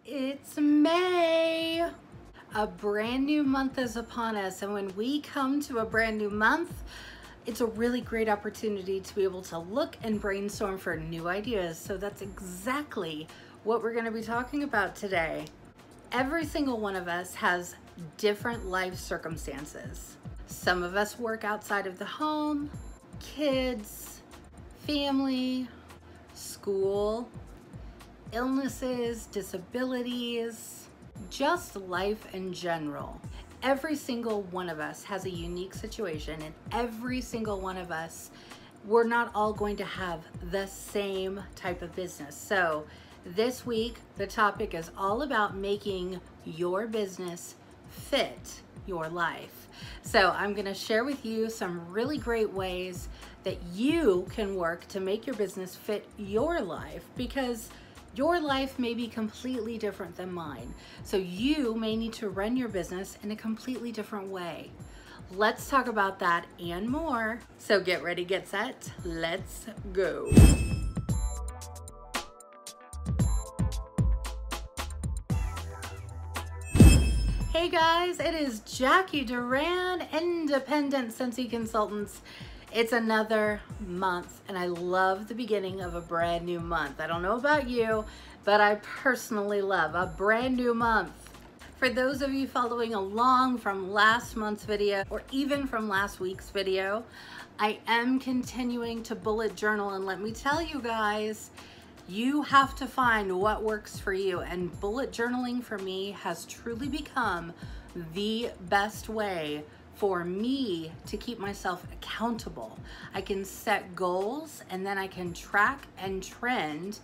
It's May. A brand new month is upon us, and when we come to a brand new month, it's a really great opportunity to be able to look and brainstorm for new ideas. So that's exactly what we're going to be talking about today. Every single one of us has different life circumstances. Some of us work outside of the home, kids, family, school, illnesses, disabilities, just life in general. Every single one of us has a unique situation, and every single one of us, we're not all going to have the same type of business. So this week, the topic is all about making your business fit your life. So I'm going to share with you some really great ways that you can work to make your business fit your life, because your life may be completely different than mine. So you may need to run your business in a completely different way. Let's talk about that and more. So get ready, get set, let's go. Hey guys, it is Jacqui Duran, Independent Scentsy Consultants. It's another month, and I love the beginning of a brand new month. I don't know about you, but I personally love a brand new month. For those of you following along from last month's video, or even from last week's video, I am continuing to bullet journal, and let me tell you guys, you have to find what works for you, and bullet journaling for me has truly become the best way for me to keep myself accountable. I can set goals, and then I can track and trend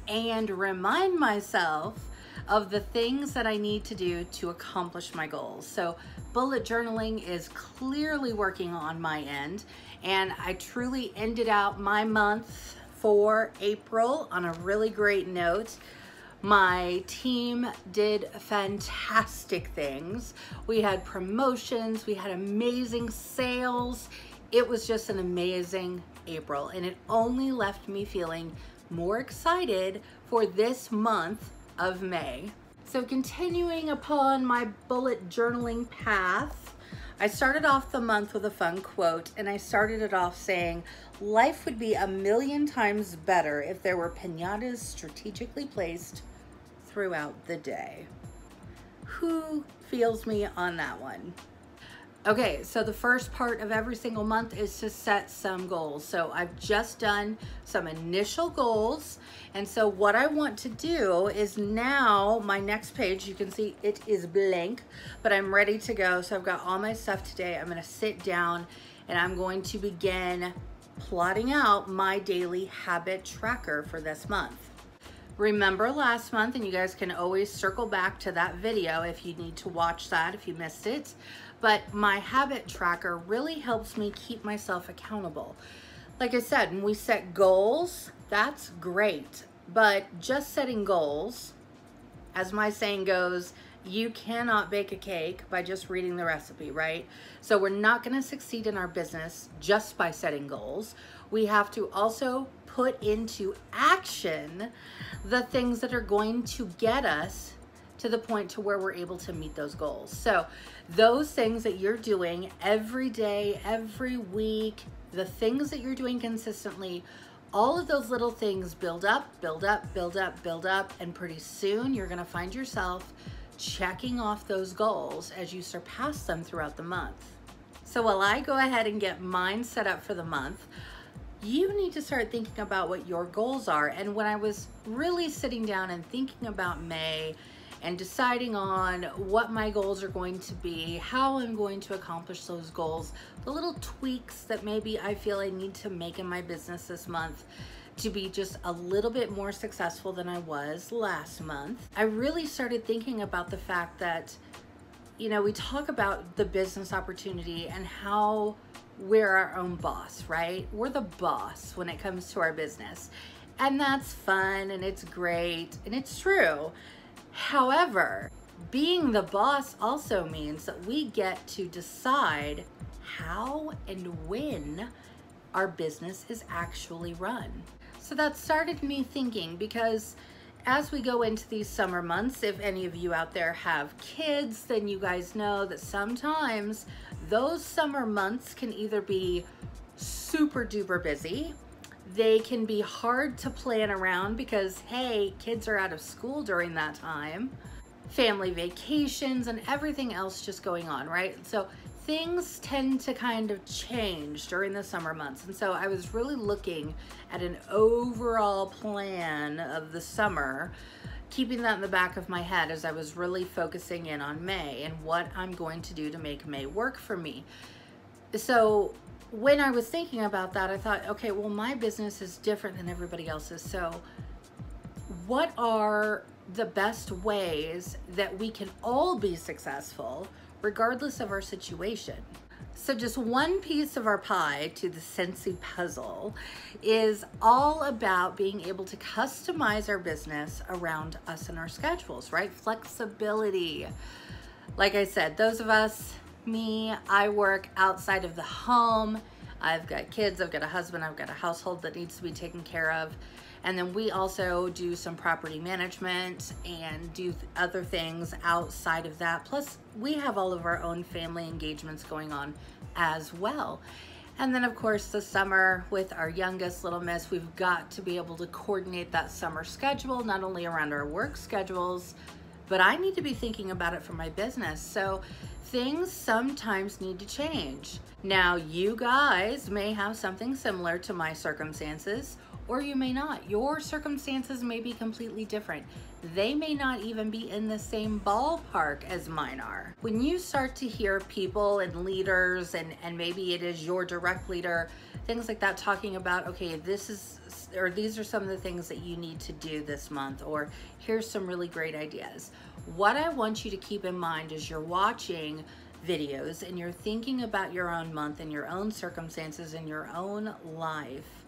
and remind myself of the things that I need to do to accomplish my goals. So bullet journaling is clearly working on my end, and I truly ended out my month for April on a really great note. My team did fantastic things. We had promotions, we had amazing sales. It was just an amazing April, and it only left me feeling more excited for this month of May. So continuing upon my bullet journaling path, I started off the month with a fun quote, and I started it off saying, "Life would be 1,000,000 times better if there were piñatas strategically placed throughout the day." Who feels me on that one? Okay, so the first part of every single month is to set some goals. So I've just done some initial goals. And so what I want to do is now my next page, you can see it is blank, but I'm ready to go. So I've got all my stuff today. I'm gonna sit down and I'm going to begin plotting out my daily habit tracker for this month. Remember last month, and you guys can always circle back to that video if you need to watch that if you missed it, but my habit tracker really helps me keep myself accountable. Like I said, when we set goals, that's great, but just setting goals, as my saying goes, you cannot bake a cake by just reading the recipe, right? So we're not going to succeed in our business just by setting goals. We have to also put into action the things that are going to get us to the point to where we're able to meet those goals. So those things that you're doing every day, every week, the things that you're doing consistently, all of those little things build up, build up, build up, build up, and pretty soon you're gonna find yourself checking off those goals as you surpass them throughout the month. So while I go ahead and get mine set up for the month, you need to start thinking about what your goals are. And when I was really sitting down and thinking about May and deciding on what my goals are going to be, how I'm going to accomplish those goals, the little tweaks that maybe I feel I need to make in my business this month to be just a little bit more successful than I was last month, I really started thinking about the fact that, you know, we talk about the business opportunity and how we're our own boss, right? We're the boss when it comes to our business. And that's fun and it's great and it's true. However, being the boss also means that we get to decide how and when our business is actually run. So that started me thinking, because as we go into these summer months, if any of you out there have kids, then you guys know that sometimes those summer months can either be super duper busy. They can be hard to plan around because, hey, kids are out of school during that time, family vacations and everything else just going on, right? So things tend to kind of change during the summer months. And so I was really looking at an overall plan of the summer, keeping that in the back of my head as I was really focusing in on May and what I'm going to do to make May work for me. So when I was thinking about that, I thought, okay, well, my business is different than everybody else's. So what are the best ways that we can all be successful regardless of our situation? So just one piece of our pie to the Scentsy puzzle is all about being able to customize our business around us and our schedules, right? Flexibility. Like I said, those of us, me, I work outside of the home. I've got kids, I've got a husband, I've got a household that needs to be taken care of. And then we also do some property management and do other things outside of that. Plus, we have all of our own family engagements going on as well. And then, of course, the summer with our youngest little miss, we've got to be able to coordinate that summer schedule, not only around our work schedules, but I need to be thinking about it for my business. So things sometimes need to change. Now, you guys may have something similar to my circumstances, or you may not. Your circumstances may be completely different. They may not even be in the same ballpark as mine are. When you start to hear people and leaders, and maybe it is your direct leader, things like that, talking about, okay, this is, or these are some of the things that you need to do this month, or here's some really great ideas. What I want you to keep in mind as you're watching videos and you're thinking about your own month and your own circumstances and your own life,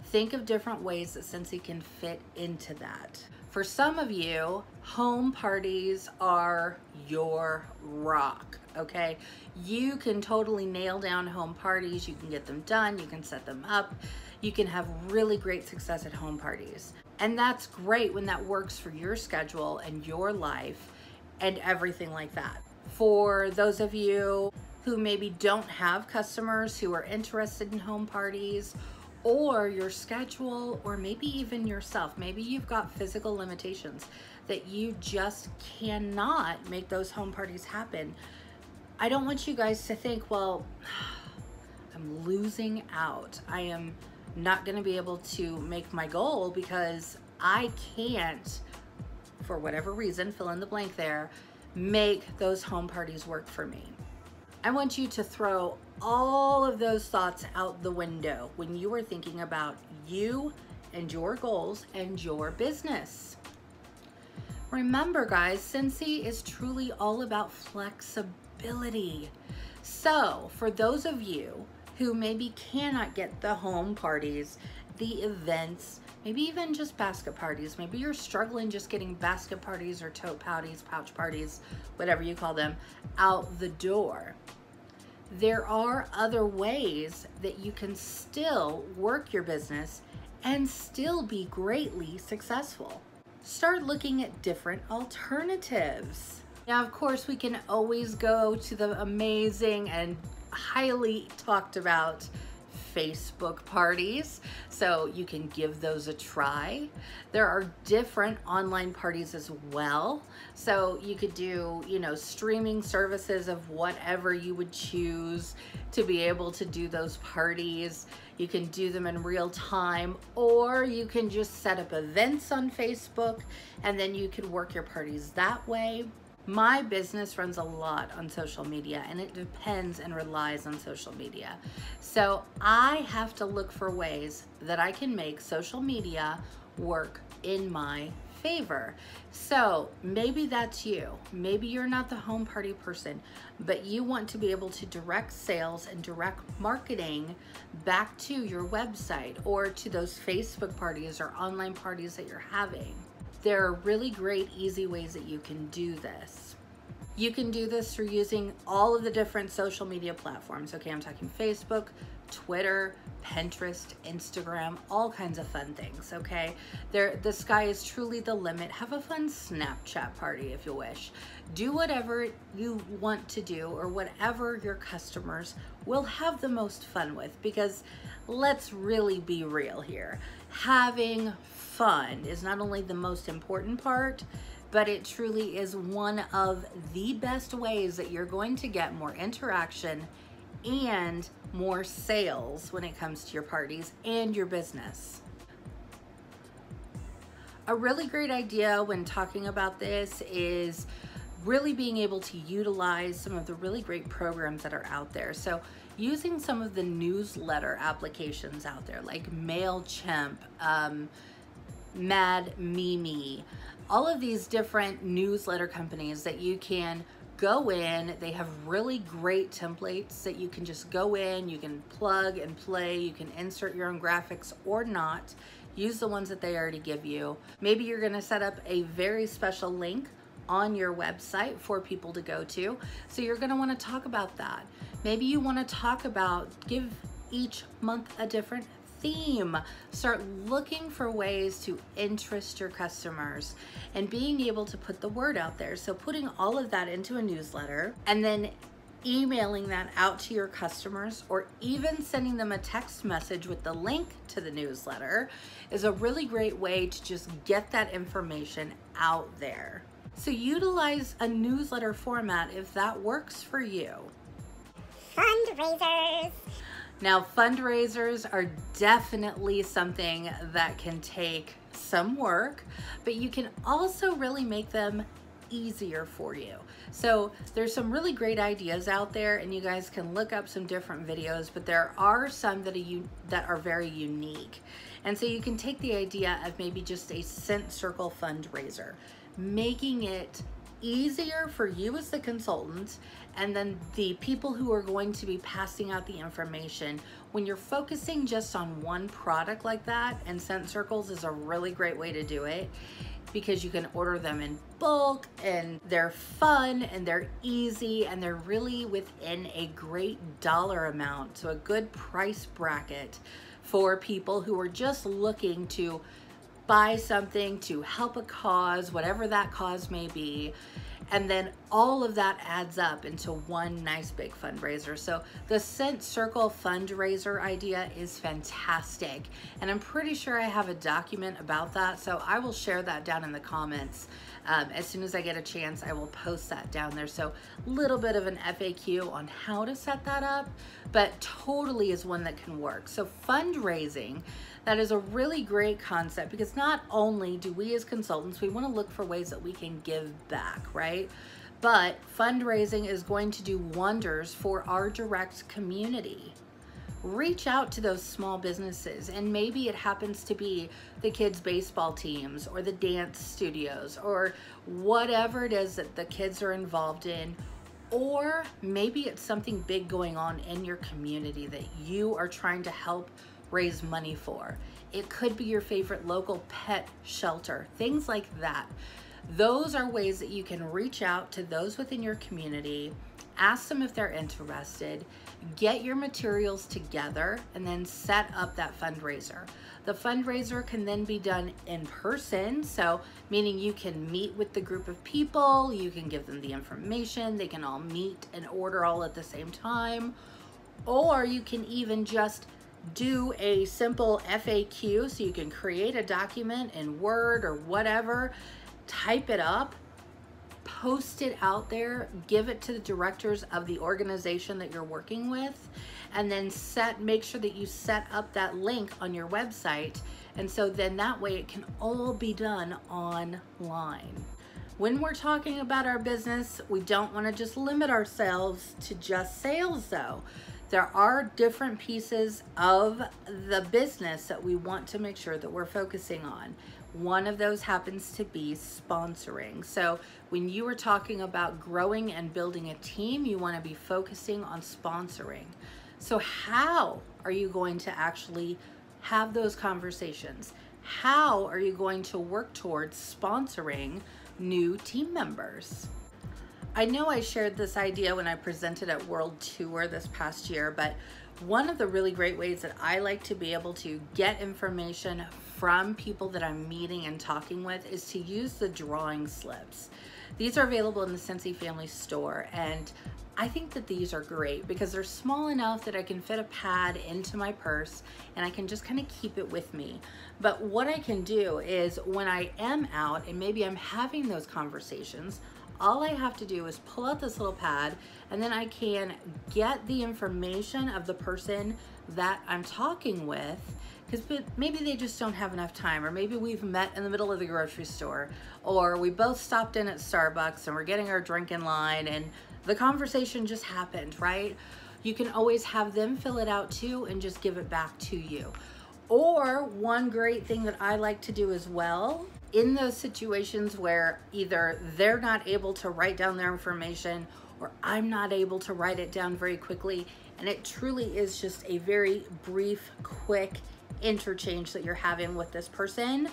think of different ways that Scentsy can fit into that. For some of you, home parties are your rock, okay? You can totally nail down home parties. You can get them done. You can set them up. You can have really great success at home parties. And that's great when that works for your schedule and your life and everything like that. For those of you who maybe don't have customers who are interested in home parties, or your schedule, or maybe even yourself, maybe you've got physical limitations that you just cannot make those home parties happen. I don't want you guys to think, well, I'm losing out. I am not gonna be able to make my goal because I can't, for whatever reason, fill in the blank there, make those home parties work for me. I want you to throw all of those thoughts out the window when you are thinking about you and your goals and your business. Remember, guys, Scentsy is truly all about flexibility. So for those of you who maybe cannot get the home parties, the events, maybe even just basket parties, maybe you're struggling just getting basket parties or tote parties, pouch parties, whatever you call them, out the door. There are other ways that you can still work your business and still be greatly successful. Start looking at different alternatives. Now, of course, we can always go to the amazing and highly talked about Facebook parties, so you can give those a try. There are different online parties as well, so you could do, you know, streaming services of whatever you would choose to be able to do those parties. You can do them in real time, or you can just set up events on Facebook and then you could work your parties that way. My business runs a lot on social media, and it depends and relies on social media. So I have to look for ways that I can make social media work in my favor. So maybe that's you. Maybe you're not the home party person, but you want to be able to direct sales and direct marketing back to your website or to those Facebook parties or online parties that you're having. There are really great, easy ways that you can do this. You can do this through using all of the different social media platforms. Okay, I'm talking Facebook, Twitter, Pinterest, Instagram, all kinds of fun things, okay? The sky is truly the limit. Have a fun Snapchat party if you wish. Do whatever you want to do or whatever your customers will have the most fun with, because let's really be real here. Having fun is not only the most important part, but it truly is one of the best ways that you're going to get more interaction and more sales when it comes to your parties and your business. A really great idea when talking about this is really being able to utilize some of the really great programs that are out there. So using some of the newsletter applications out there like MailChimp, Mad Mimi, all of these different newsletter companies that you can go in. They have really great templates that you can just go in, you can plug and play, you can insert your own graphics or not. Use the ones that they already give you. Maybe you're gonna set up a very special link on your website for people to go to. So you're gonna wanna talk about that. Maybe you wanna talk about, give each month a different theme. Start looking for ways to interest your customers and being able to put the word out there. So putting all of that into a newsletter and then emailing that out to your customers, or even sending them a text message with the link to the newsletter, is a really great way to just get that information out there. So utilize a newsletter format if that works for you. Fundraisers. Now, fundraisers are definitely something that can take some work, but you can also really make them easier for you. So there's some really great ideas out there, and you guys can look up some different videos, but there are some that are very unique. And so you can take the idea of maybe just a Scent Circle fundraiser, making it easier for you as the consultant, and then the people who are going to be passing out the information. When you're focusing just on one product like that, and Scent Circles is a really great way to do it, because you can order them in bulk, and they're fun and they're easy, and they're really within a great dollar amount, so a good price bracket for people who are just looking to buy something to help a cause, whatever that cause may be. And then all of that adds up into one nice big fundraiser. So the Scent Circle fundraiser idea is fantastic. And I'm pretty sure I have a document about that. So I will share that down in the comments. As soon as I get a chance, I will post that down there. So a little bit of an FAQ on how to set that up, but totally is one that can work. So fundraising, that is a really great concept, because not only do we as consultants, we want to look for ways that we can give back, right? But fundraising is going to do wonders for our direct community. Reach out to those small businesses, and maybe it happens to be the kids' baseball teams or the dance studios or whatever it is that the kids are involved in. Or maybe it's something big going on in your community that you are trying to help raise money for. It could be your favorite local pet shelter, things like that. Those are ways that you can reach out to those within your community, ask them if they're interested, get your materials together, and then set up that fundraiser. The fundraiser can then be done in person, so meaning you can meet with the group of people, you can give them the information, they can all meet and order all at the same time, or you can even just do a simple FAQ, so you can create a document in Word or whatever, type it up, post it out there, give it to the directors of the organization that you're working with, and then make sure that you set up that link on your website. And so then that way it can all be done online. When we're talking about our business, we don't want to just limit ourselves to just sales though. There are different pieces of the business that we want to make sure that we're focusing on. One of those happens to be sponsoring. So when you are talking about growing and building a team, you want to be focusing on sponsoring. So how are you going to actually have those conversations? How are you going to work towards sponsoring new team members? I know I shared this idea when I presented at World Tour this past year, but one of the really great ways that I like to be able to get information from people that I'm meeting and talking with is to use the drawing slips. These are available in the Scentsy family store, and I think that these are great because they're small enough that I can fit a pad into my purse and I can just kind of keep it with me. But what I can do is when I am out and maybe I'm having those conversations, all I have to do is pull out this little pad and then I can get the information of the person that I'm talking with, because maybe they just don't have enough time, or maybe we've met in the middle of the grocery store, or we both stopped in at Starbucks and we're getting our drink in line and the conversation just happened, right? You can always have them fill it out too and just give it back to you. Or one great thing that I like to do as well, in those situations where either they're not able to write down their information or I'm not able to write it down very quickly, and it truly is just a very brief, quick interchange that you're having with this person,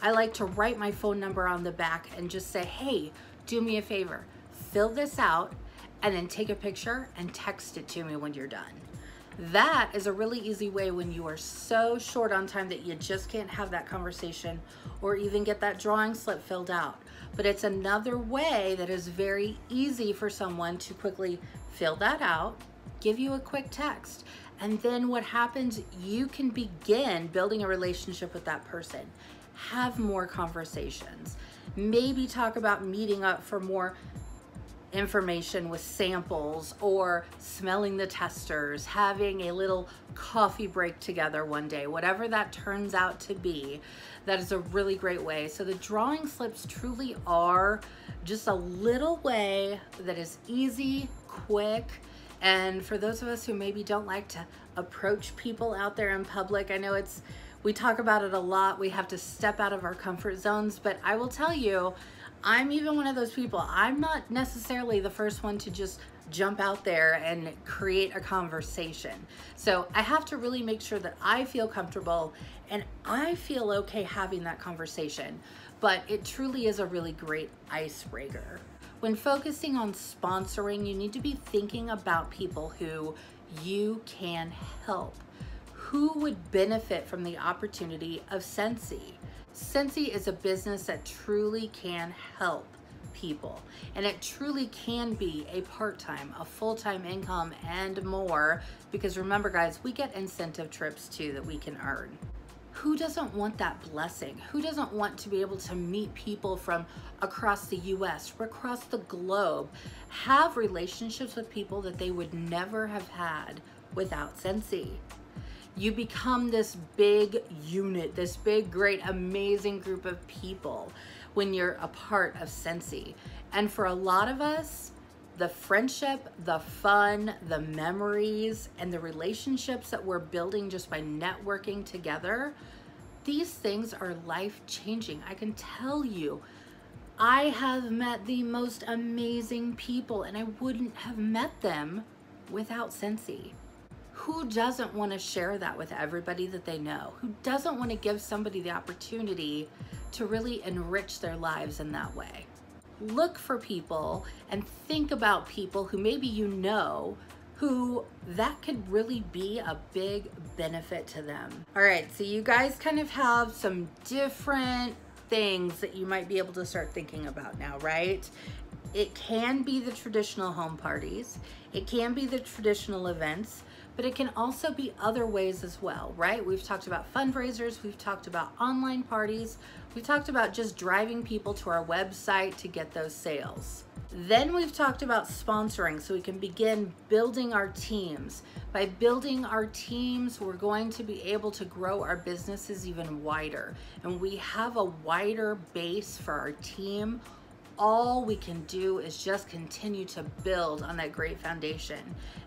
I like to write my phone number on the back and just say, hey, do me a favor, fill this out and then take a picture and text it to me when you're done. That is a really easy way when you are so short on time that you just can't have that conversation or even get that drawing slip filled out. But it's another way that is very easy for someone to quickly fill that out, give you a quick text, and then what happens, you can begin building a relationship with that person, have more conversations, maybe talk about meeting up for more information with samples or smelling the testers, having a little coffee break together one day, whatever that turns out to be. That is a really great way. So the drawing slips truly are just a little way that is easy, quick, and for those of us who maybe don't like to approach people out there in public, I know we talk about it a lot, we have to step out of our comfort zones, but I will tell you, I'm even one of those people. I'm not necessarily the first one to just jump out there and create a conversation. So I have to really make sure that I feel comfortable and I feel okay having that conversation. But it truly is a really great icebreaker. When focusing on sponsoring, you need to be thinking about people who you can help. Who would benefit from the opportunity of Scentsy? Scentsy is a business that truly can help people, and it truly can be a part-time, a full-time income and more, because remember guys, we get incentive trips too that we can earn. Who doesn't want that blessing? Who doesn't want to be able to meet people from across the US, across the globe, have relationships with people that they would never have had without Scentsy? You become this big unit, this big, great, amazing group of people when you're a part of Scentsy. And for a lot of us, the friendship, the fun, the memories, and the relationships that we're building just by networking together, these things are life-changing. I can tell you, I have met the most amazing people, and I wouldn't have met them without Scentsy. Who doesn't want to share that with everybody that they know? Who doesn't want to give somebody the opportunity to really enrich their lives in that way? Look for people and think about people who maybe you know who that could really be a big benefit to them. All right, so you guys kind of have some different things that you might be able to start thinking about now, right? It can be the traditional home parties. It can be the traditional events, but it can also be other ways as well, right? We've talked about fundraisers, we've talked about online parties, we've talked about just driving people to our website to get those sales. Then we've talked about sponsoring, so we can begin building our teams. By building our teams, we're going to be able to grow our businesses even wider. And we have a wider base for our team. All we can do is just continue to build on that great foundation.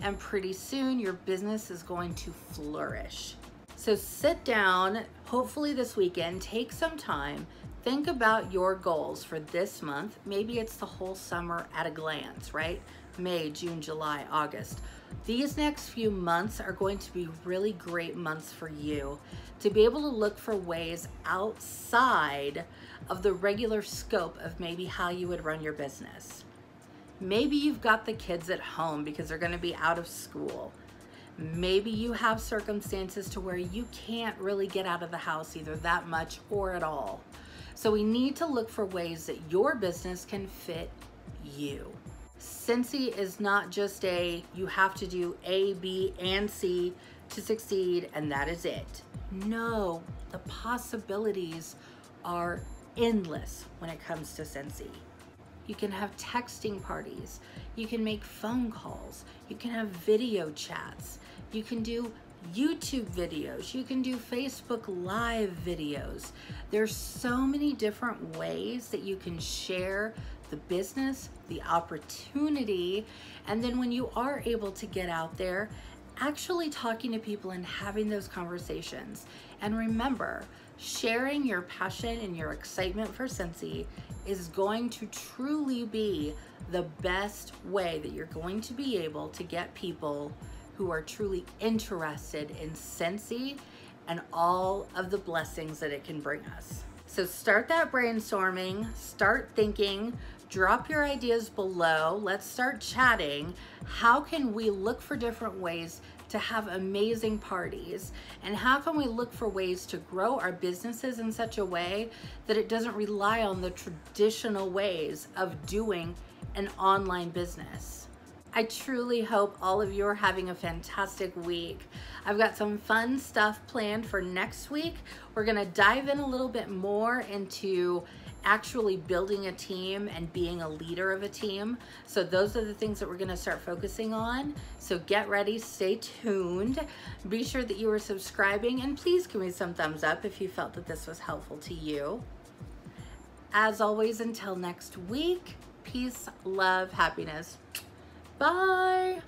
And pretty soon your business is going to flourish. So sit down, hopefully this weekend, take some time, think about your goals for this month. Maybe it's the whole summer at a glance, right? May, June, July, August. These next few months are going to be really great months for you to be able to look for ways outside of the regular scope of maybe how you would run your business. Maybe you've got the kids at home because they're going to be out of school. Maybe you have circumstances to where you can't really get out of the house either that much or at all. So we need to look for ways that your business can fit you. Scentsy is not just you have to do A, B, and C to succeed and that is it. No, the possibilities are endless when it comes to Scentsy. You can have texting parties, you can make phone calls, you can have video chats, you can do YouTube videos, you can do Facebook Live videos. There's so many different ways that you can share the business, the opportunity, and then when you are able to get out there, actually talking to people and having those conversations. And remember, sharing your passion and your excitement for Scentsy is going to truly be the best way that you're going to be able to get people who are truly interested in Scentsy and all of the blessings that it can bring us. So start that brainstorming, start thinking, drop your ideas below. Let's start chatting. How can we look for different ways to have amazing parties? And how can we look for ways to grow our businesses in such a way that it doesn't rely on the traditional ways of doing an online business? I truly hope all of you are having a fantastic week. I've got some fun stuff planned for next week. We're gonna dive in a little bit more into actually building a team and being a leader of a team. So those are the things that we're gonna start focusing on. So get ready, stay tuned. Be sure that you are subscribing and please give me some thumbs up if you felt that this was helpful to you. As always, until next week, peace, love, happiness. Bye.